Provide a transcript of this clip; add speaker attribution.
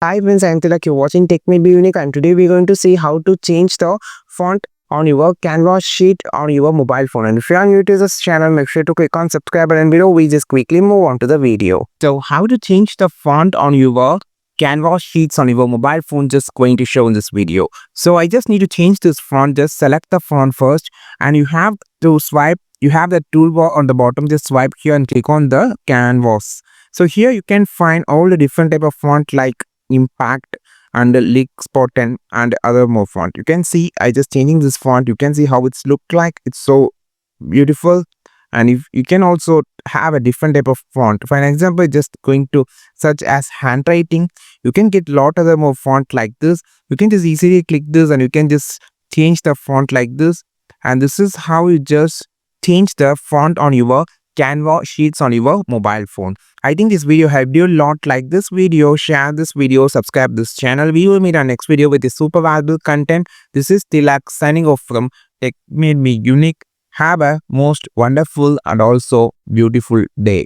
Speaker 1: Hi friends, I am Tilak. You're watching Tech May Be Unique, and today we're going to see how to change the font on your Canva sheet on your mobile phone. And if you are new to this channel, make sure to click on subscribe button below. We just quickly move on to the video. So how to change the font on your Canva sheets on your mobile phone, just going to show in this video. So I just need to change this font. Just select the font first, and you have to swipe. You have the toolbar on the bottom. Just swipe here and click on the canvas. So here you can find all the different type of font like impact and leak spot and other more font. You can see I just changing this font. You can see how it's look like. It's so beautiful. And if you can also have a different type of font, for an example, just going to such as handwriting, you can get lot other more font like this. You can just easily click this and you can just change the font like this. And this is how you just change the font on your Canva sheets on your mobile phone. I think this video helped you a lot. Like this video, share this video, subscribe this channel. We will meet our next video with the super valuable content. This is Tilak signing off from Tech Made Me Unique. Have a most wonderful and also beautiful day.